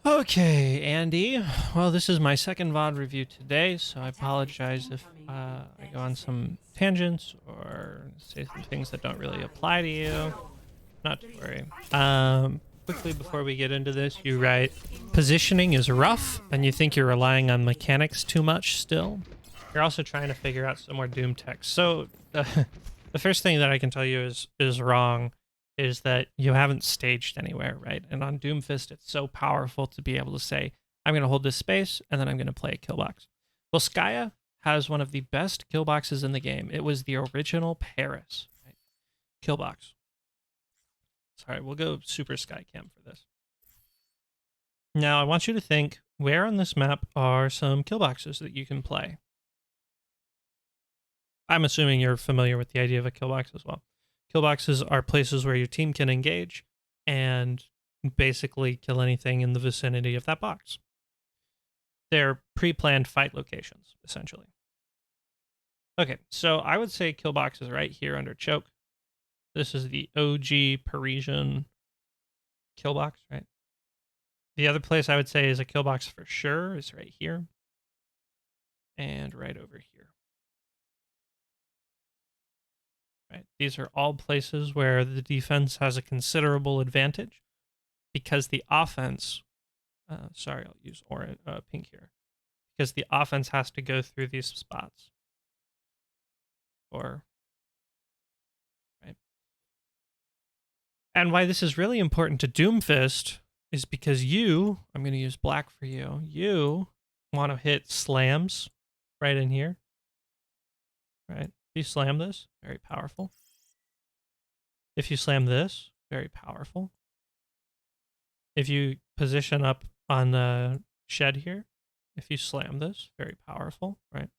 Okay, Andy. Well, this is my second VOD review today, so I apologize if I go on some tangents or say some things that don't really apply to you. Not to worry. Quickly before we get into this, you write, positioning is rough, and you think you're relying on mechanics too much still. You're also trying to figure out some more Doom text. So the first thing that I can tell you is wrong. Is that you haven't staged anywhere, right? And on Doomfist, it's so powerful to be able to say, I'm going to hold this space, and then I'm going to play a kill box. Volskaya has one of the best kill boxes in the game. It was the original Paris, right? Kill box. Sorry, we'll go super Skycam for this. Now, I want you to think, where on this map are some kill boxes that you can play? I'm assuming you're familiar with the idea of a kill box as well. Kill boxes are places where your team can engage and basically kill anything in the vicinity of that box. They're pre-planned fight locations, essentially. Okay, so I would say kill box is right here under choke. This is the OG Parisian kill box, right? The other place I would say is a kill box for sure is right here. And right over here. Right. These are all places where the defense has a considerable advantage because the offense, sorry, I'll use orange, pink here, because the offense has to go through these spots. Right. And why this is really important to Doomfist is because I'm going to use black for you want to hit slams right in here, right? If you slam this, very powerful. If you slam this, very powerful. If you position up on the shed here, if you slam this, very powerful, right?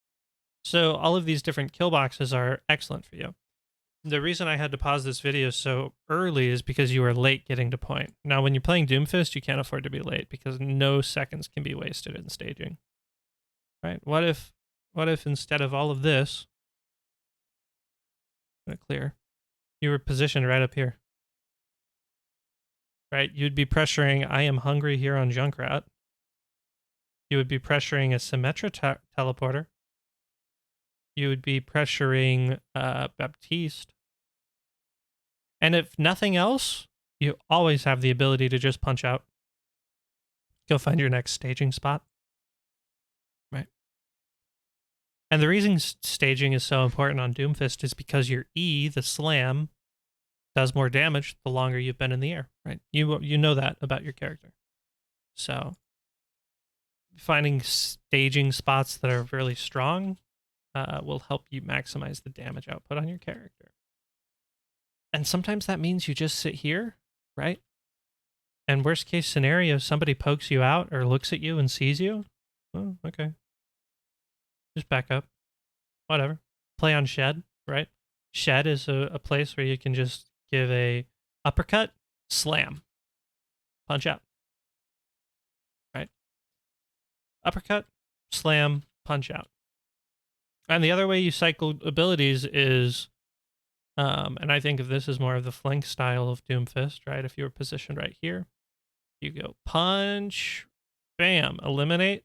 So all of these different kill boxes are excellent for you. The reason I had to pause this video so early is because you were late getting to point. Now, when you're playing Doomfist, you can't afford to be late because no seconds can be wasted in staging, right? What if instead of all of this, clear, you were positioned right up here, right? You'd be pressuring I am hungry here on Junkrat. You would be pressuring a Symmetra teleporter. You would be pressuring Baptiste. And if nothing else, you always have the ability to just punch out. Go find your next staging spot. Right. And the reason staging is so important on Doomfist is because your E, the slam, does more damage the longer you've been in the air, right? You know that about your character. So finding staging spots that are really strong will help you maximize the damage output on your character. And sometimes that means you just sit here, right? And worst case scenario, somebody pokes you out or looks at you and sees you. Oh, okay. Just back up. Whatever. Play on shed, right? Shed is a place where you can just give a uppercut, slam, punch out. Right? Uppercut, slam, punch out. And the other way you cycle abilities is, and I think of this as more of the flank style of Doomfist, right? If you were positioned right here, you go punch, bam, eliminate,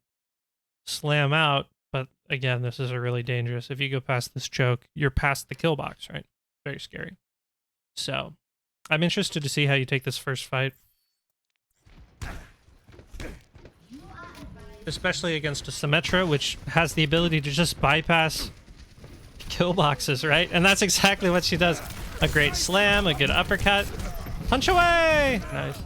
slam out. But again, this is a really dangerous. If you go past this choke, you're past the kill box, right? Very scary. So I'm interested to see how you take this first fight. Especially against a Symmetra, which has the ability to just bypass kill boxes, right? And that's exactly what she does. A great slam, a good uppercut. Punch away! Nice.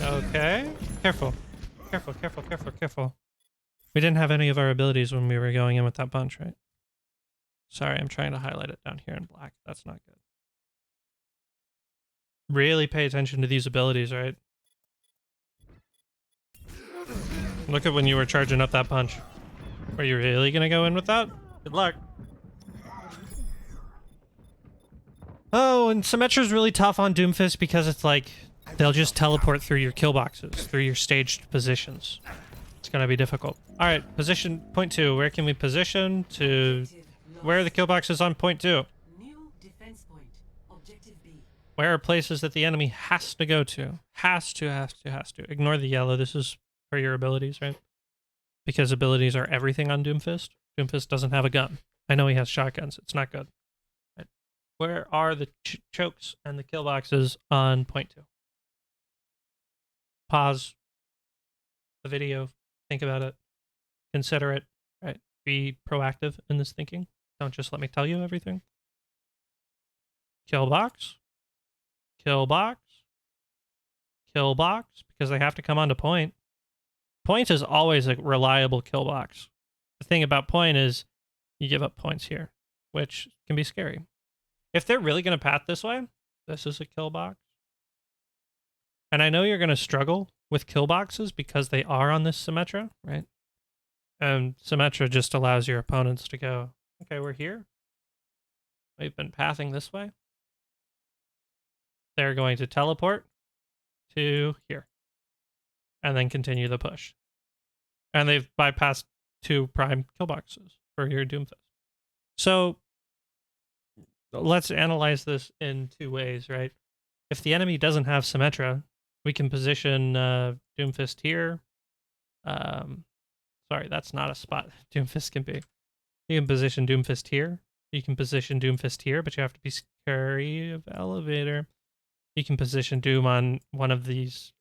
Okay. Careful. Careful, careful, careful, careful. We didn't have any of our abilities when we were going in with that bunch, right? Sorry, I'm trying to highlight it down here in black. That's not good. Really pay attention to these abilities, right? Look at when you were charging up that punch. Are you really going to go in with that? Good luck. Oh, and Symmetra's really tough on Doomfist because it's like they'll just teleport through your kill boxes, through your staged positions. It's going to be difficult. All right, position point 2. Where can we position to... Where are the kill boxes on point 2? New defense point. Objective B. Where are places that the enemy has to go to? Has to. Ignore the yellow. This is for your abilities, right? Because abilities are everything on Doomfist. Doomfist doesn't have a gun. I know he has shotguns. It's not good. Right. Where are the chokes and the kill boxes on point 2? Pause the video. Think about it. Consider it. Right. Be proactive in this thinking. Don't just let me tell you everything. Kill box. Kill box. Kill box. Because they have to come onto point. Point is always a reliable kill box. The thing about point is you give up points here, which can be scary. If they're really going to path this way, this is a kill box. And I know you're going to struggle with kill boxes because they are on this Symmetra, right? And Symmetra just allows your opponents to go, okay, we're here. We've been pathing this way. They're going to teleport to here. And then continue the push. And they've bypassed 2 prime kill boxes for your Doomfist. So let's analyze this in 2 ways, right? If the enemy doesn't have Symmetra, we can position Doomfist here. Sorry, that's not a spot Doomfist can be. You can position Doomfist here. You can position Doomfist here, but you have to be scary of elevator. You can position Doom on one of these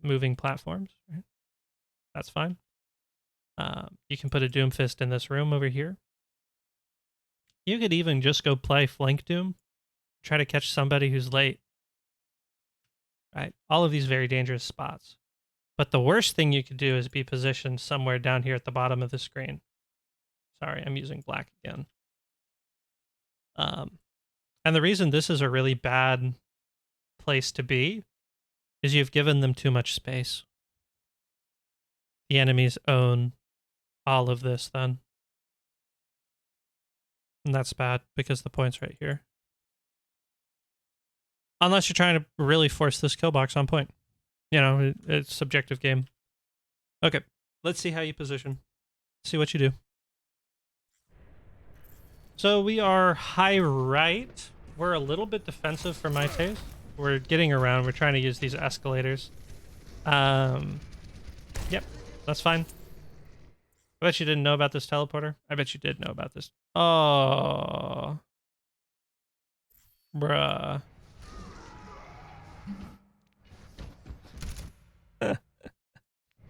moving platforms, right? That's fine. You can put a Doomfist in this room over here. You could even just go play Flank Doom. Try to catch somebody who's late. Right? All of these very dangerous spots. But the worst thing you could do is be positioned somewhere down here at the bottom of the screen. Sorry, I'm using black again. And the reason this is a really bad place to be is you've given them too much space. The enemies own all of this then. And that's bad because the point's right here. Unless you're trying to really force this kill box on point. You know, it's a subjective game. Okay, let's see how you position. See what you do. So we are high right. We're a little bit defensive for my taste. We're getting around. We're trying to use these escalators. Yep, that's fine. I bet you didn't know about this teleporter. I bet you did know about this. Oh. Bruh.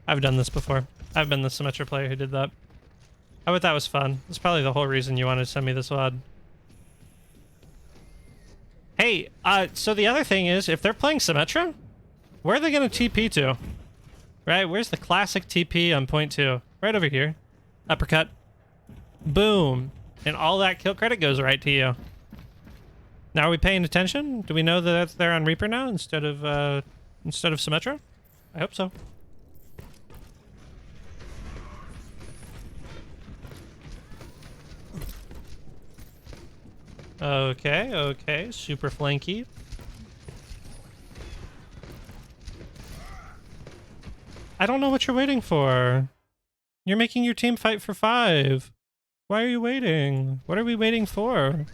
I've done this before. I've been the Symmetra player who did that. I bet that was fun. That's probably the whole reason you wanted to send me this VOD. Hey, so the other thing is, if they're playing Symmetra, where are they going to TP to? Right, where's the classic TP on point 2? Right over here. Uppercut. Boom. And all that kill credit goes right to you. Now are we paying attention? Do we know that that's there on Reaper now instead of Symmetra? I hope so. Okay, super flanky. I don't know what you're waiting for. You're making your team fight for 5. Why are you waiting? What are we waiting for?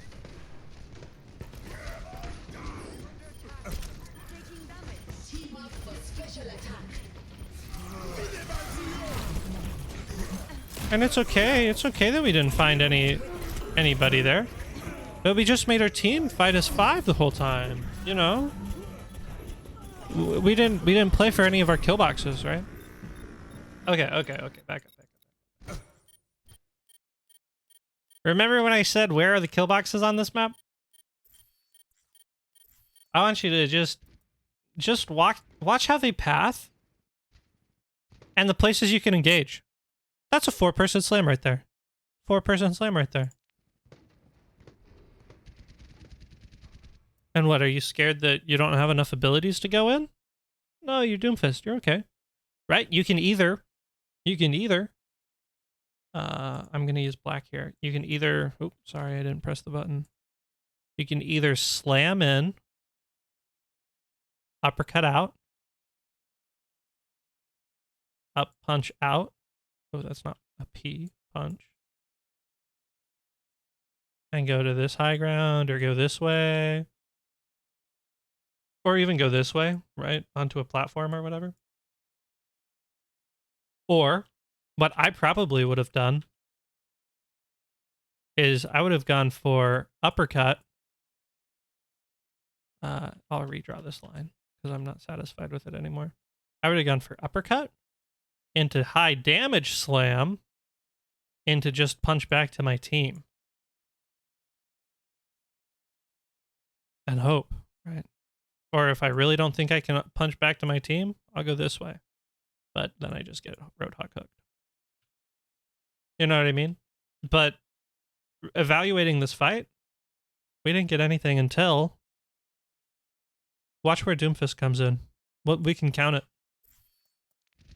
And it's okay that we didn't find anybody there. But we just made our team fight as 5 the whole time, you know? We didn't play for any of our kill boxes, right? Okay, back up. Remember when I said where are the kill boxes on this map? I want you to just watch how they path and the places you can engage. That's a 4-person slam right there. 4-person slam right there. And what, are you scared that you don't have enough abilities to go in? No, you're Doomfist. You're okay. Right? You can either... I'm going to use black here. You can either... Oops, sorry, I didn't press the button. You can either slam in, uppercut out, up punch out, Oh, that's not a P punch. And go to this high ground or go this way. Or even go this way, right? Onto a platform or whatever. Or what I probably would have done is I would have gone for uppercut. I'll redraw this line because I'm not satisfied with it anymore. I would have gone for uppercut into high damage slam into just punch back to my team. And hope, right? Or if I really don't think I can punch back to my team, I'll go this way. But then I just get Roadhog hooked. You know what I mean? But evaluating this fight, we didn't get anything until... Watch where Doomfist comes in. We can count it.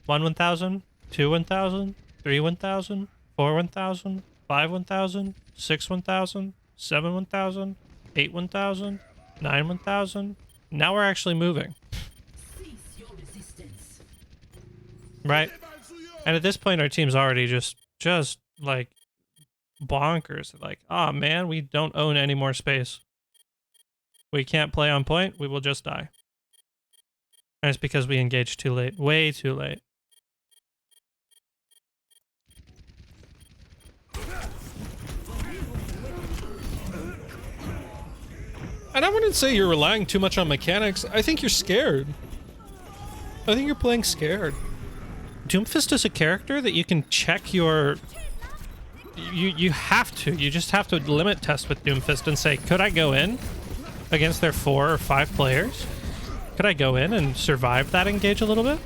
1 1000, 2 1000, 3 1000, 4 1000, 5 1000, 6 1000, 7 1000, 8 1000, 9 1000. Now we're actually moving. Right? And at this point, our team's already just like bonkers. Like, oh man, we don't own any more space. We can't play on point. We will just die. And it's because we engaged too late. Way too late. And I wouldn't say you're relying too much on mechanics. I think you're scared. I think you're playing scared. Doomfist is a character that you can check your... You have to. You just have to limit test with Doomfist and say, could I go in against their 4 or 5 players? Could I go in and survive that engage a little bit?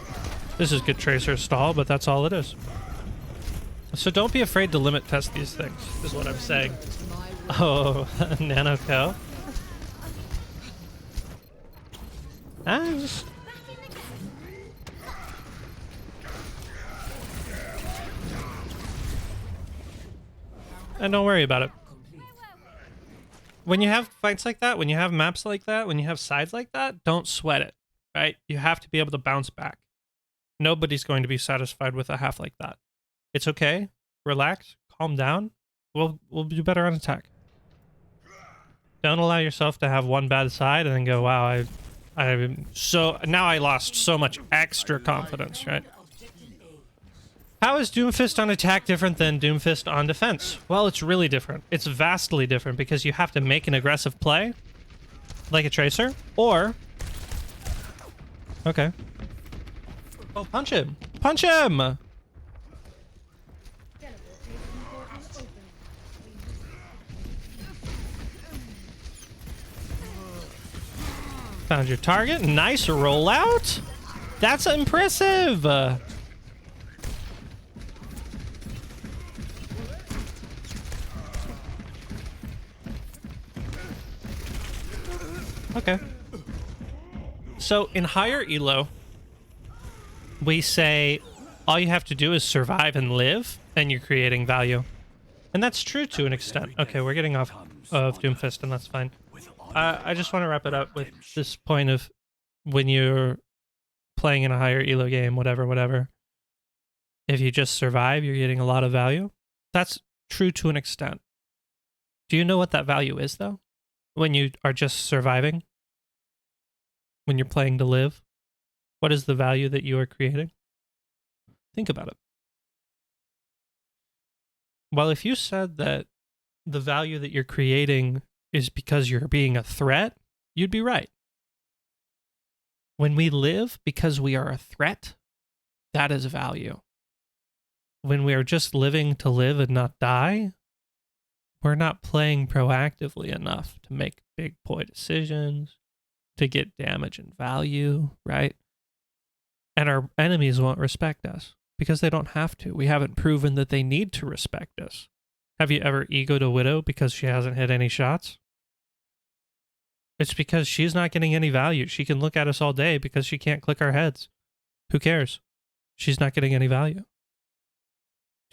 This is good Tracer stall, but that's all it is. So don't be afraid to limit test these things, is what I'm saying. Oh, Nanoco. And don't worry about it. When you have fights like that, when you have maps like that, when you have sides like that, don't sweat it, right? You have to be able to bounce back. Nobody's going to be satisfied with a half like that. It's okay. Relax. Calm down. We'll do better on attack. Don't allow yourself to have one bad side and then go, wow, now I lost so much extra confidence, right? How is Doomfist on attack different than Doomfist on defense? Well, it's really different. It's vastly different because you have to make an aggressive play, like a Tracer, or... Okay. Oh, punch him! Punch him! Found your target. Nice rollout. That's impressive. Okay. So in higher elo, we say all you have to do is survive and live, and you're creating value. And that's true to an extent. Okay, we're getting off of Doomfist, and that's fine. I just want to wrap it up with this point of when you're playing in a higher elo game, whatever. If you just survive, you're getting a lot of value. That's true to an extent. Do you know what that value is, though? When you are just surviving? When you're playing to live? What is the value that you are creating? Think about it. Well, if you said that the value that you're creating is because you're being a threat, you'd be right. When we live because we are a threat, that is value. When we are just living to live and not die, we're not playing proactively enough to make big boy decisions, to get damage and value, right? And our enemies won't respect us because they don't have to. We haven't proven that they need to respect us. Have you ever egoed a Widow because she hasn't hit any shots? It's because she's not getting any value. She can look at us all day because she can't click our heads. Who cares? She's not getting any value.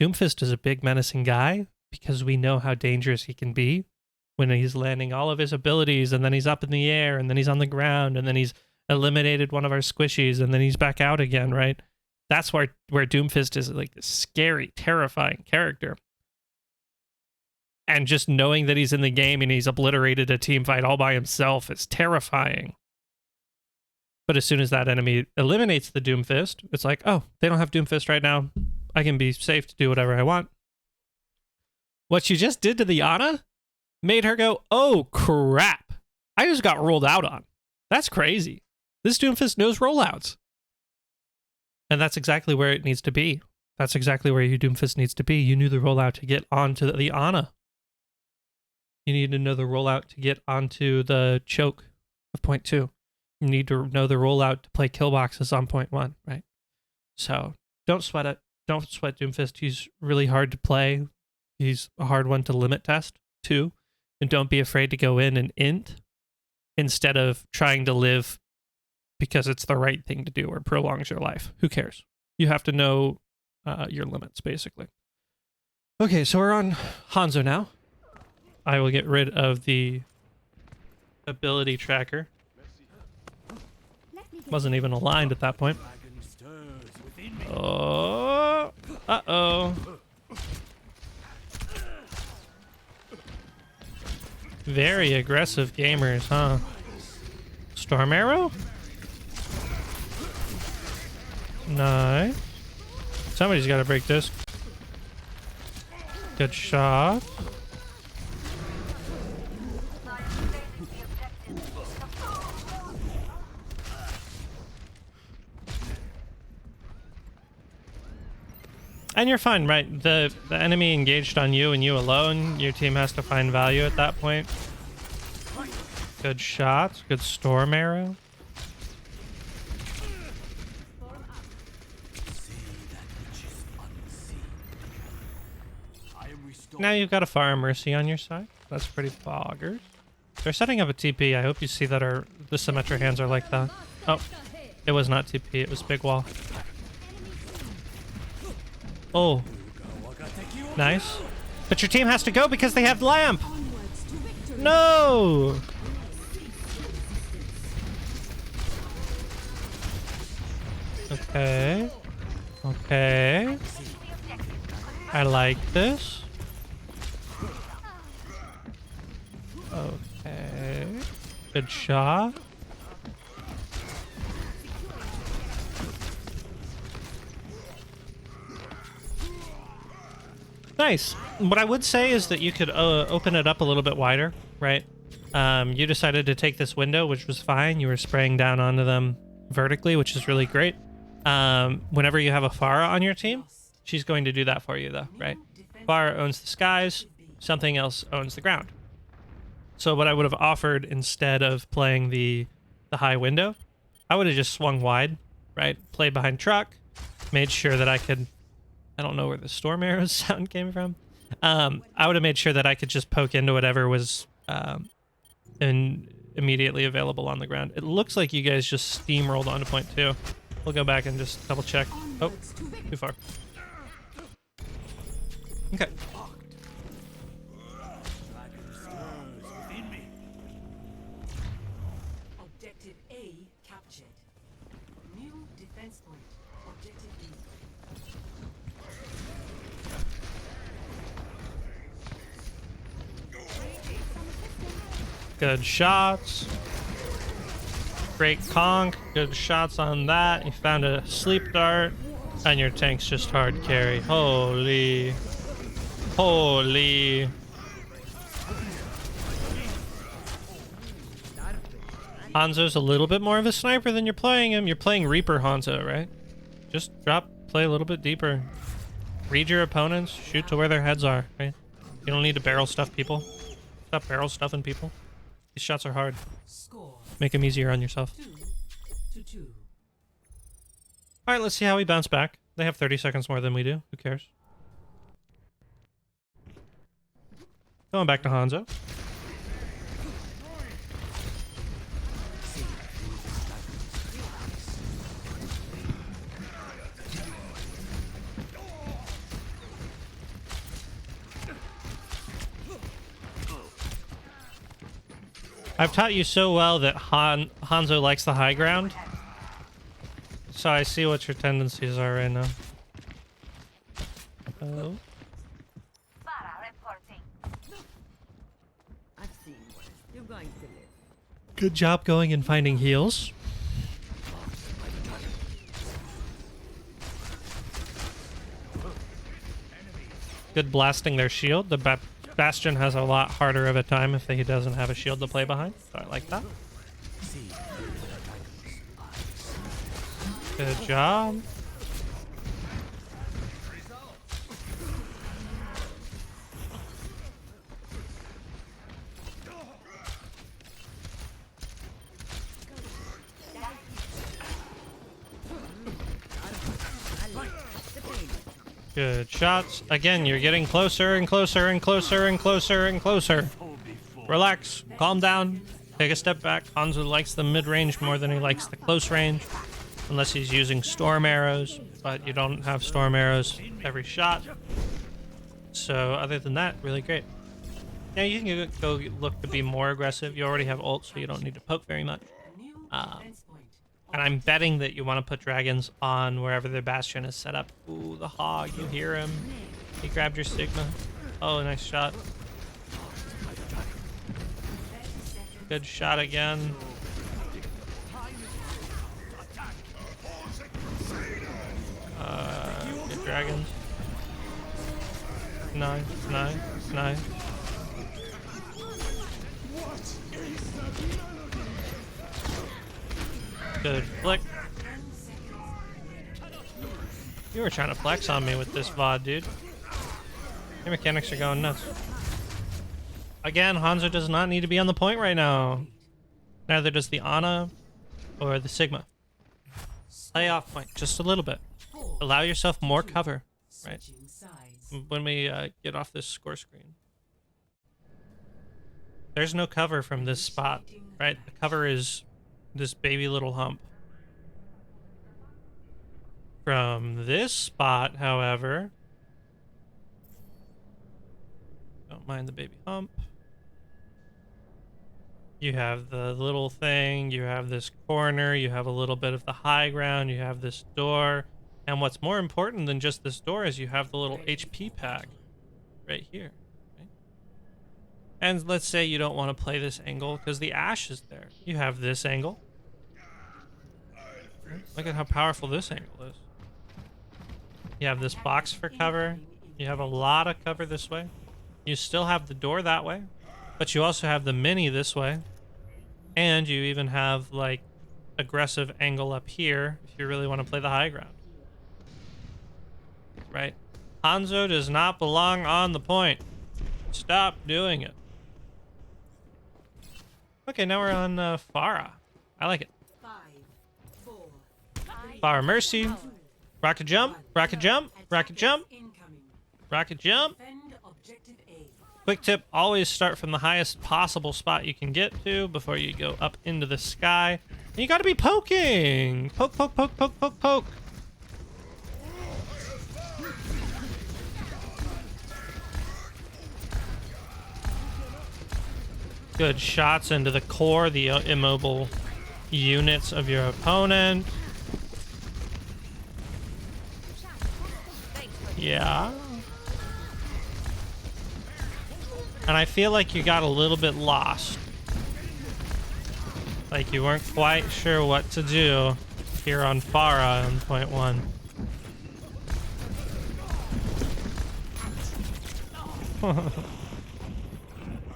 Doomfist is a big menacing guy because we know how dangerous he can be when he's landing all of his abilities and then he's up in the air and then he's on the ground and then he's eliminated one of our squishies and then he's back out again, right? That's where Doomfist is like this scary, terrifying character. And just knowing that he's in the game and he's obliterated a team fight all by himself is terrifying. But as soon as that enemy eliminates the Doomfist, it's like, oh, they don't have Doomfist right now. I can be safe to do whatever I want. What you just did to the Ana made her go, oh, crap. I just got rolled out on. That's crazy. This Doomfist knows rollouts. And that's exactly where it needs to be. That's exactly where your Doomfist needs to be. You knew the rollout to get onto the Ana. You need to know the rollout to get onto the choke of point 2. You need to know the rollout to play kill boxes on point 1, right? So don't sweat it. Don't sweat Doomfist. He's really hard to play. He's a hard one to limit test, too. And don't be afraid to go in and int instead of trying to live because it's the right thing to do or prolongs your life. Who cares? You have to know your limits, basically. Okay, so we're on Hanzo now. I will get rid of the ability tracker. Wasn't even aligned at that point. Oh, uh-oh. Very aggressive gamers, huh? Storm arrow? Nice. Somebody's got to break this. Good shot. And you're fine, right? The enemy engaged on you and you alone. Your team has to find value at that point. Good shots. Good storm arrow. Now you've got a Fire Mercy on your side. That's pretty boggers. They're setting up a TP. I hope you see that the Symmetra hands are like that. Oh, it was not TP. It was big wall. Oh. Nice. But your team has to go because they have lamp. No. Okay. Okay. I like this. Okay. Good shot. Nice. What I would say is that you could open it up a little bit wider, right? You decided to take this window, which was fine. You were spraying down onto them vertically, which is really great. Whenever you have a Pharah on your team, she's going to do that for you, though, right? Pharah owns the skies. Something else owns the ground. So what I would have offered instead of playing the high window, I would have just swung wide, right? Played behind truck, made sure that I could... I don't know where the storm arrow sound came from. I would have made sure that I could just poke into whatever was immediately available on the ground. It looks like you guys just steamrolled onto point 2. We'll go back and just double check. Oh, too far. Okay. Objective A captured. New defense point. Objective B. Good shots. Great conk. Good shots on that. You found a sleep dart. And your tank's just hard carry. Holy. Holy. Hanzo's a little bit more of a sniper than you're playing him. You're playing Reaper Hanzo, right? Just play a little bit deeper. Read your opponents. Shoot to where their heads are, right? You don't need to barrel stuff people. Stop barrel stuffing people. These shots are hard. Score Make them easier on yourself. 2-2. All right, let's see how we bounce back. They have 30 seconds more than we do. Who cares? Going back to Hanzo. I've taught you so well that Hanzo likes the high ground. So I see what your tendencies are right now. Oh. I've seen worse. You're going to live. Good job going and finding heals. Good blasting their shield. The Bastion has a lot harder of a time if he doesn't have a shield to play behind. So I like that. Good job. Good shots. Again, you're getting closer and closer and closer and closer and closer. Relax. Calm down. Take a step back. Hanzo likes the mid-range more than he likes the close range. Unless he's using storm arrows. But you don't have storm arrows every shot. So other than that, really great. Now you can go look to be more aggressive. You already have ult, so you don't need to poke very much. And I'm betting that you want to put dragons on wherever the Bastion is set up. Ooh, the hog. You hear him. He grabbed your Sigma. Oh, nice shot. Good shot again. Good dragons. Nice, nice, nice. Good flick. You were trying to flex on me with this VOD, dude. Your mechanics are going nuts. Again, Hanzo does not need to be on the point right now. Neither does the Ana or the Sigma. Play off point just a little bit. Allow yourself more cover, right? When we get off this score screen. There's no cover from this spot, right? The cover is this baby little hump. From this spot, however, don't mind the baby hump. You have the little thing, you have this corner, you have a little bit of the high ground, you have this door, and what's more important than just this door is you have the little HP pack right here. Right? And let's say you don't want to play this angle because the Ashe is there. You have this angle. Look at how powerful this angle is. You have this box for cover. You have a lot of cover this way. You still have the door that way, but you also have the mini this way. And you even have like aggressive angle up here if you really want to play the high ground. Right? Hanzo does not belong on the point. Stop doing it. Okay, now we're on Pharah. I like it. 5, 4, Pharah Mercy. Rocket jump, rocket jump, rocket jump, rocket jump. Quick tip, always start from the highest possible spot you can get to before you go up into the sky. And you gotta be poking! Poke, poke, poke, poke, poke, poke. Good shots into the core, the immobile units of your opponent. Yeah. And I feel like you got a little bit lost. Like you weren't quite sure what to do here on Pharah on point 1.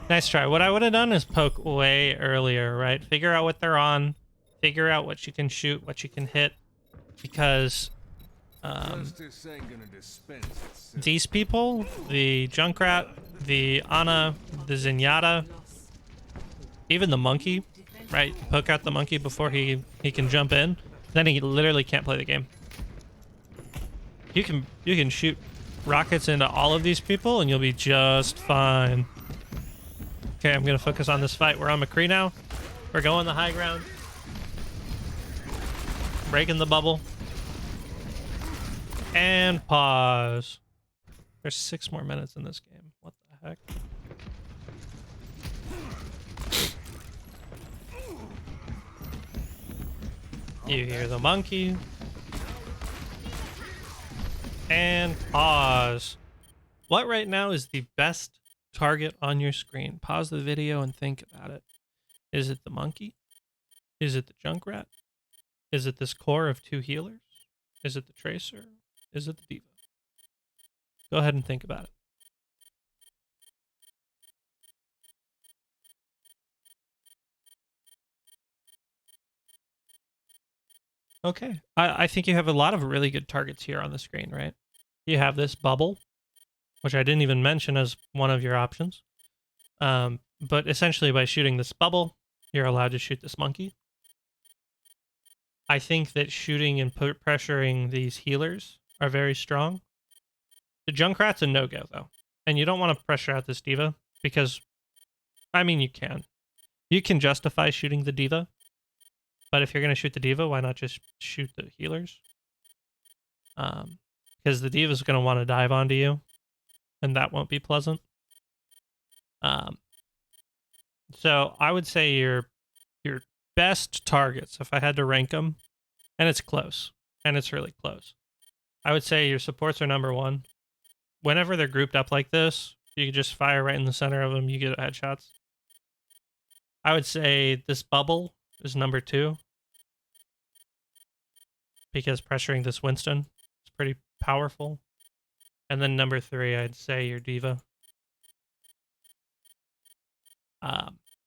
Nice try. What I would have done is poke way earlier, right? Figure out what they're on. Figure out what you can shoot, what you can hit. Because these people, the Junkrat, the Ana, the Zenyatta, even the monkey, right? Poke out the monkey before he can jump in. Then he literally can't play the game. You can shoot rockets into all of these people and you'll be just fine. Okay, I'm gonna focus on this fight. We're on McCree now. We're going the high ground. Breaking the bubble. And pause. There's 6 more minutes in this game. What the heck? You hear the monkey. And pause. What right now is the best target on your screen? Pause the video and think about it. Is it the monkey? Is it the Junkrat? Is it this core of 2 healers? Is it the Tracer? Is it the Diva? Go ahead and think about it. Okay. I think you have a lot of really good targets here on the screen, right? You have this bubble, which I didn't even mention as one of your options. But essentially by shooting this bubble, you're allowed to shoot this monkey. I think that shooting and pressuring these healers are very strong. The Junkrat's a no-go, though. And you don't want to pressure out this Diva, because, I mean, you can. You can justify shooting the Diva, but if you're going to shoot the Diva, why not just shoot the healers? Because the Diva's going to want to dive onto you, and that won't be pleasant. So I would say your best targets, if I had to rank them, and it's close, and it's really close. I would say your supports are number 1. Whenever they're grouped up like this, you can just fire right in the center of them, you get headshots. I would say this bubble is number 2, because pressuring this Winston is pretty powerful. And then number 3, I'd say your Diva.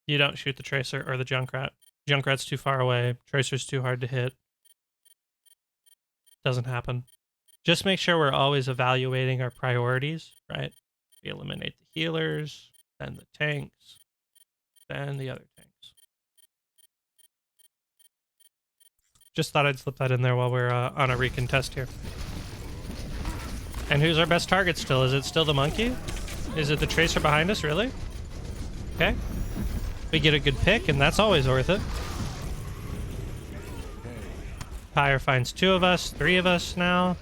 You don't shoot the Tracer or the Junkrat. Junkrat's too far away. Tracer's too hard to hit. Doesn't happen. Just make sure we're always evaluating our priorities, right? We eliminate the healers, then the tanks, then the other tanks. Just thought I'd slip that in there while we're on a recontest here. And who's our best target still? Is it still the monkey? Is it the Tracer behind us, really? Okay. We get a good pick, and that's always worth it. Pyre finds 2 of us, 3 of us now.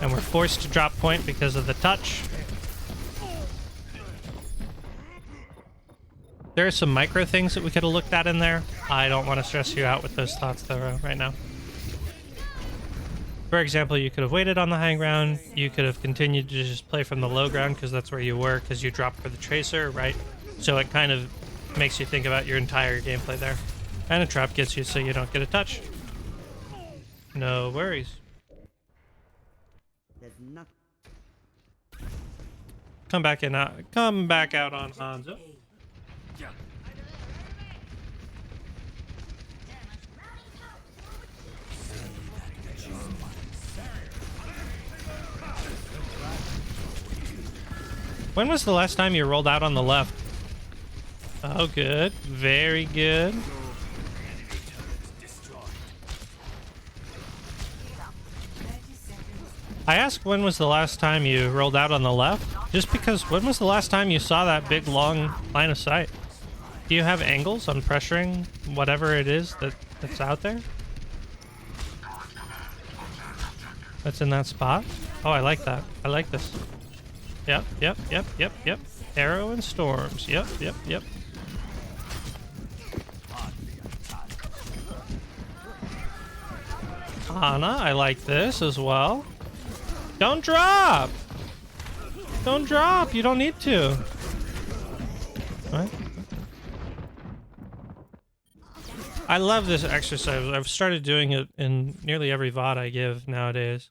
And we're forced to drop point because of the touch. There are some micro things that we could have looked at in there. I don't want to stress you out with those thoughts, though, right now. For example, you could have waited on the high ground. You could have continued to just play from the low ground because that's where you were, because you dropped for the Tracer, right? So it kind of makes you think about your entire gameplay there. And a trap gets you so you don't get a touch. No worries. There's not. Come back out on Hanzo. When was the last time you rolled out on the left? Oh, good. Very good. I asked when was the last time you rolled out on the left, just because when was the last time you saw that big, long line of sight? Do you have angles on pressuring whatever it is that's out there? That's in that spot? Oh, I like that. I like this. Yep. Arrow and storms. Yep. Ana, I like this as well. Don't drop! Don't drop! You don't need to. What? I love this exercise. I've started doing it in nearly every VOD I give nowadays.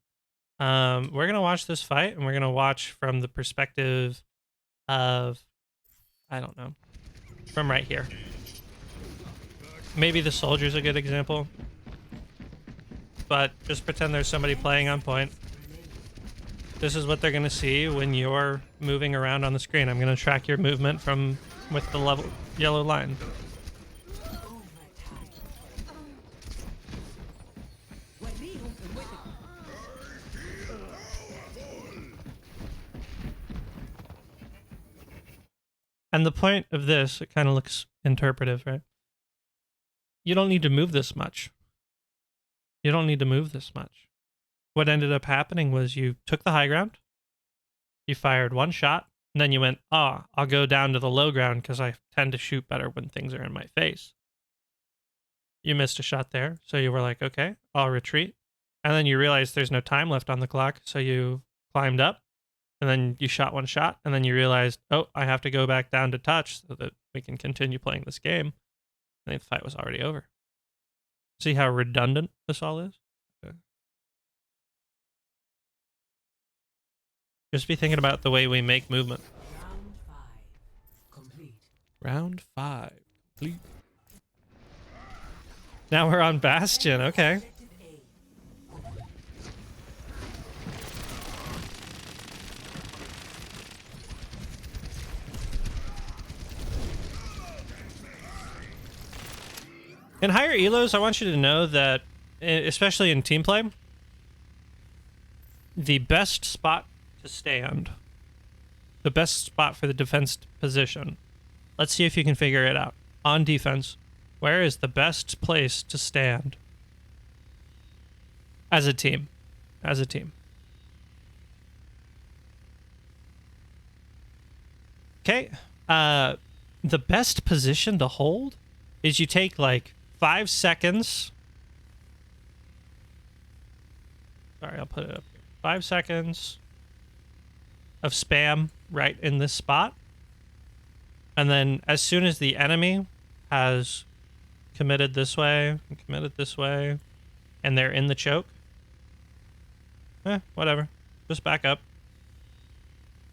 We're gonna watch this fight, and we're gonna watch from the perspective of, I don't know, from right here. Maybe the soldier's a good example, but just pretend there's somebody playing on point. This is what they're gonna see when you're moving around on the screen. I'm gonna track your movement from with the level yellow line. And the point of this, it kind of looks interpretive, right? You don't need to move this much. You don't need to move this much. What ended up happening was you took the high ground, you fired one shot, and then you went, I'll go down to the low ground because I tend to shoot better when things are in my face. You missed a shot there, so you were like, okay, I'll retreat. And then you realize there's no time left on the clock, so you climbed up, and then you shot one shot, and then you realized, oh, I have to go back down to touch so that we can continue playing this game. And the fight was already over. See how redundant this all is? Okay. Just be thinking about the way we make movement. Round 5 complete. Now we're on Bastion, okay. In higher elos, I want you to know that, especially in team play, the best spot to stand, the best spot for the defense position, let's see if you can figure it out. On defense, where is the best place to stand as a team? As a team. Okay. The best position to hold is you take like 5 seconds. Sorry, I'll put it up here. 5 seconds of spam right in this spot. And then as soon as the enemy has committed this way, and they're in the choke, whatever. Just back up.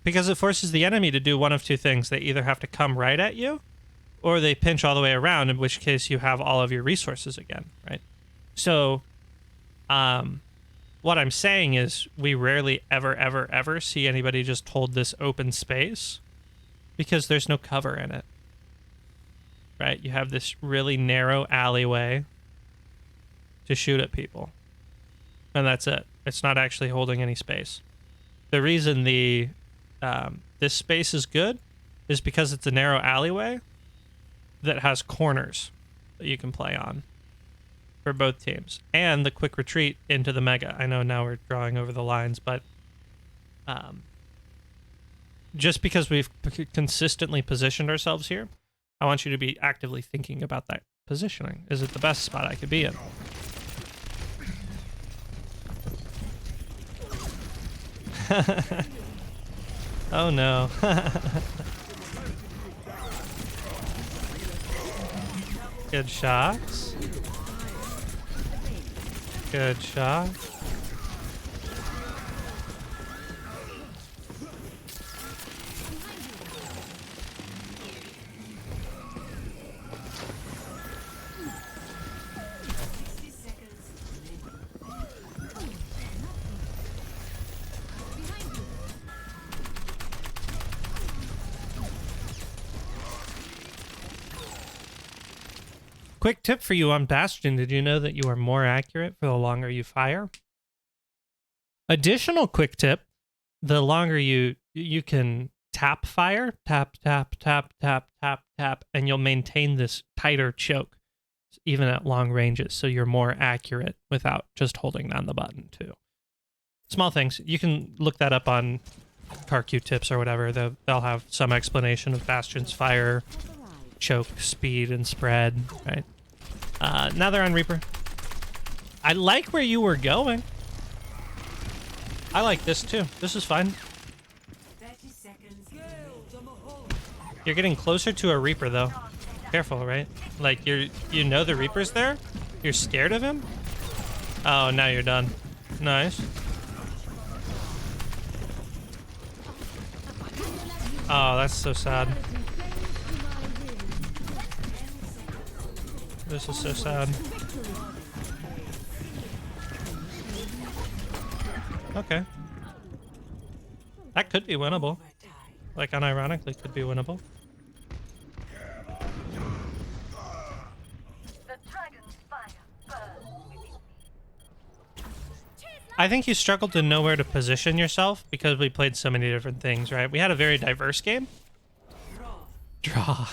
Because it forces the enemy to do one of two things. They either have to come right at you, or they pinch all the way around, in which case you have all of your resources again, right? So, what I'm saying is we rarely ever see anybody just hold this open space because there's no cover in it, right? You have this really narrow alleyway to shoot at people, and that's it. It's not actually holding any space. The reason this space is good is because it's a narrow alleyway that has corners that you can play on for both teams, and the quick retreat into the mega. I know now we're drawing over the lines, but just because we've consistently positioned ourselves here, I want you to be actively thinking about that positioning. Is it the best spot I could be in? Oh no. Good shots. Good shot. Quick tip for you on Bastion. Did you know that you are more accurate for the longer you fire? Additional quick tip, the longer you can tap fire, tap, and you'll maintain this tighter choke even at long ranges, so you're more accurate without just holding down the button too. Small things. You can look that up on CarQ tips or whatever. They'll have some explanation of Bastion's fire, choke, speed, and spread, right? Now they're on Reaper. I like where you were going. I like this too. This is fine. 30 seconds. You're getting closer to a Reaper though. Careful, right? Like you know the Reaper's there? You're scared of him? Oh, now you're done. Nice. Oh, that's so sad. This is so sad. Okay. That could be winnable. Like, unironically could be winnable. I think you struggled to know where to position yourself because we played so many different things, right? We had a very diverse game. Draw.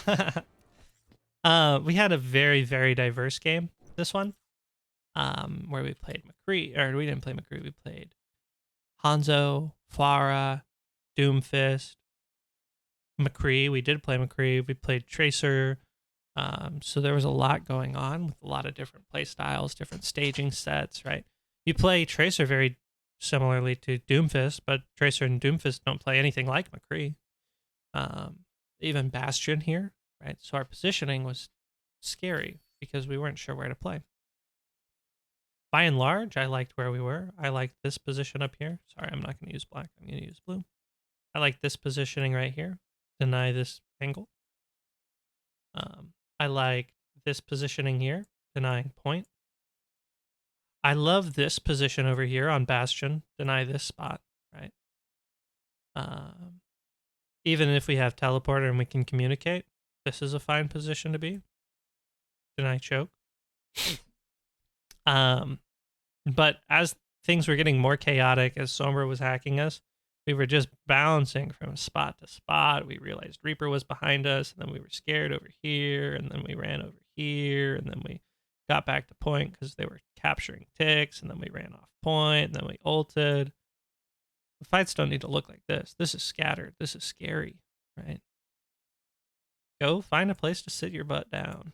We had a very, very diverse game, this one, where we played McCree, or we didn't play McCree, we played Hanzo, Pharah, Doomfist, McCree. We did play McCree. We played Tracer. So there was a lot going on with a lot of different play styles, different staging sets, right? You play Tracer very similarly to Doomfist, but Tracer and Doomfist don't play anything like McCree. Even Bastion here, right? So our positioning was scary because we weren't sure where to play. By and large, I liked where we were. I liked this position up here. Sorry, I'm not going to use black. I'm going to use blue. I like this positioning right here. Deny this angle. I like this positioning here. Denying point. I love this position over here on Bastion. Deny this spot, right? Even if we have teleporter and we can communicate, this is a fine position to be. Deny choke. But as things were getting more chaotic, as Sombra was hacking us, we were just bouncing from spot to spot. We realized Reaper was behind us, and then we were scared over here, and then we ran over here, and then we got back to point because they were capturing ticks, and then we ran off point, and then we ulted. The fights don't need to look like this. This is scattered. This is scary, right? Go find a place to sit your butt down.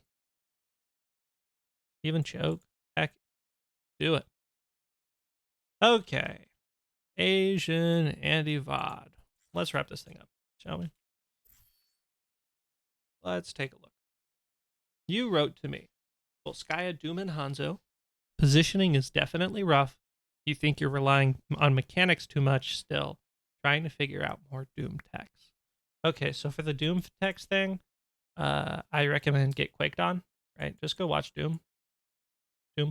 Even choke. Heck, do it. Okay. AsianAndy Vod. Let's wrap this thing up, shall we? Let's take a look. You wrote to me, Volskaya, Doom, and Hanzo. Positioning is definitely rough. You think you're relying on mechanics too much still. Trying to figure out more Doom techs. Okay, so for the Doom techs thing, I recommend get Quaked on, right? Just go watch Doom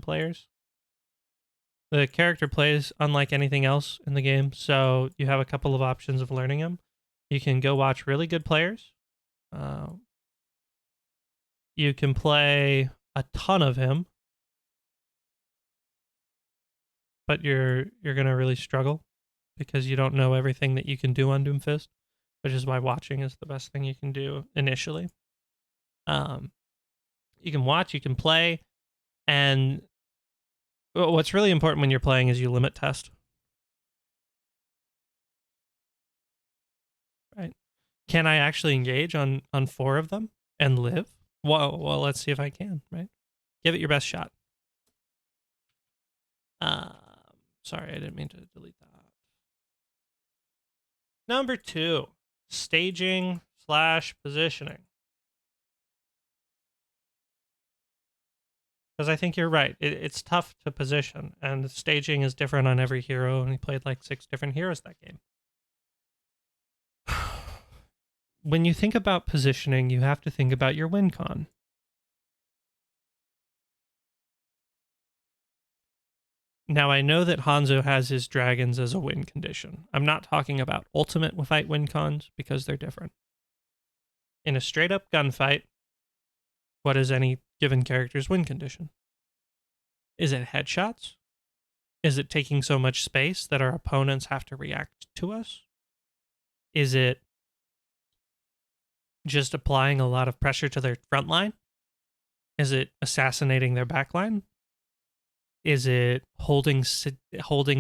players. The character plays unlike anything else in the game, so you have a couple of options of learning him. You can go watch really good players. You can play a ton of him, but you're gonna really struggle because you don't know everything that you can do on Doomfist, which is why watching is the best thing you can do initially. You can watch, you can play, and what's really important when you're playing is you limit test. Right? Can I actually engage on 4 of them and live? Well, let's see if I can, right? Give it your best shot. Sorry, I didn't mean to delete that. Number 2, staging / positioning. Because I think you're right. It's tough to position, and staging is different on every hero, and he played like 6 different heroes that game. When you think about positioning, you have to think about your win con. Now, I know that Hanzo has his dragons as a win condition. I'm not talking about ultimate fight win cons because they're different. In a straight up gunfight, what is any given character's win condition? Is it headshots? Is it taking so much space that our opponents have to react to us? Is it just applying a lot of pressure to their front line? Is it assassinating their back line? Is it holding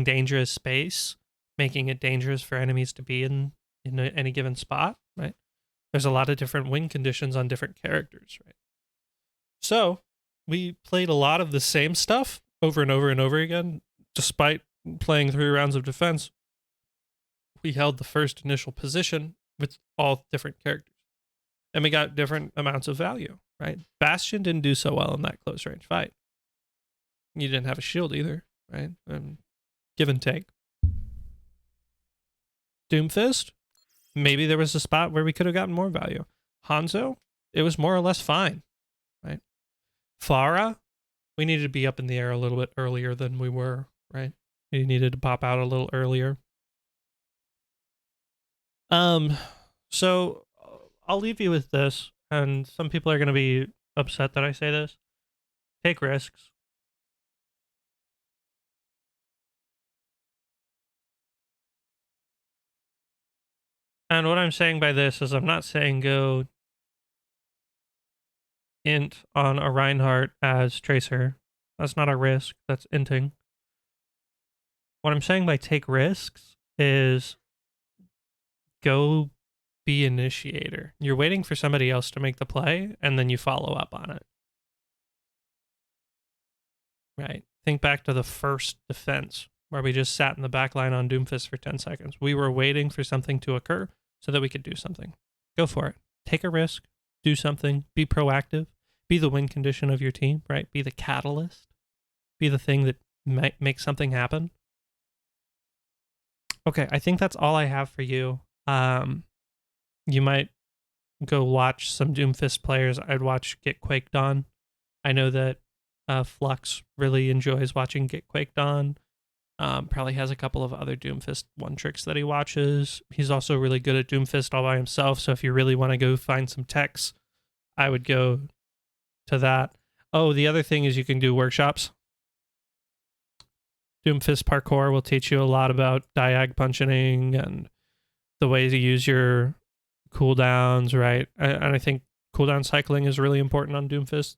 dangerous space, making it dangerous for enemies to be in any given spot, right? There's a lot of different win conditions on different characters, right? So we played a lot of the same stuff over and over and over again, despite playing 3 rounds of defense. We held the first initial position with all different characters, and we got different amounts of value, right? Bastion didn't do so well in that close range fight. You didn't have a shield either, right? And give and take. Doomfist, maybe there was a spot where we could have gotten more value. Hanzo, it was more or less fine, right? Pharah, we needed to be up in the air a little bit earlier than we were, right? We needed to pop out a little earlier. So I'll leave you with this, and some people are going to be upset that I say this. Take risks. And what I'm saying by this is I'm not saying go int on a Reinhardt as Tracer. That's not a risk. That's inting. What I'm saying by take risks is go be initiator. You're waiting for somebody else to make the play, and then you follow up on it. Right? Think back to the first defense where we just sat in the back line on Doomfist for 10 seconds. We were waiting for something to occur so that we could do something. Go for it. Take a risk. Do something. Be proactive. Be the win condition of your team, right? Be the catalyst. Be the thing that makes something happen. Okay, I think that's all I have for you. You might go watch some Doomfist players. I'd watch Get Quaked On. I know that Flux really enjoys watching Get Quaked On. Probably has a couple of other Doomfist one tricks that he watches. He's also really good at Doomfist all by himself. So if you really want to go find some techs, I would go to that. Oh, the other thing is you can do workshops. Doomfist Parkour will teach you a lot about diag punching and the way to use your cooldowns, right? And I think cooldown cycling is really important on Doomfist.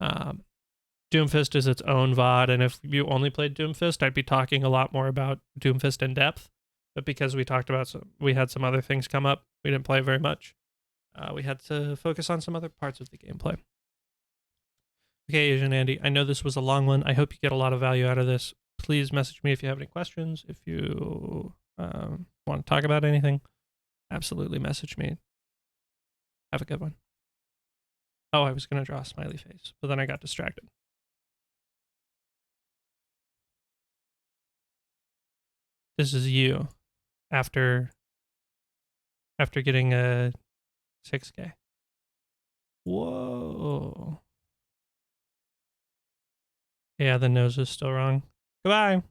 Doomfist is its own VOD, and if you only played Doomfist, I'd be talking a lot more about Doomfist in depth. But because we had some other things come up, we didn't play very much. We had to focus on some other parts of the gameplay. Okay, AsianAndy, I know this was a long one. I hope you get a lot of value out of this. Please message me if you have any questions. If you want to talk about anything, absolutely message me. Have a good one. Oh, I was going to draw a smiley face, but then I got distracted. This is you after getting a 6K. Whoa. Yeah, the nose is still wrong. Goodbye.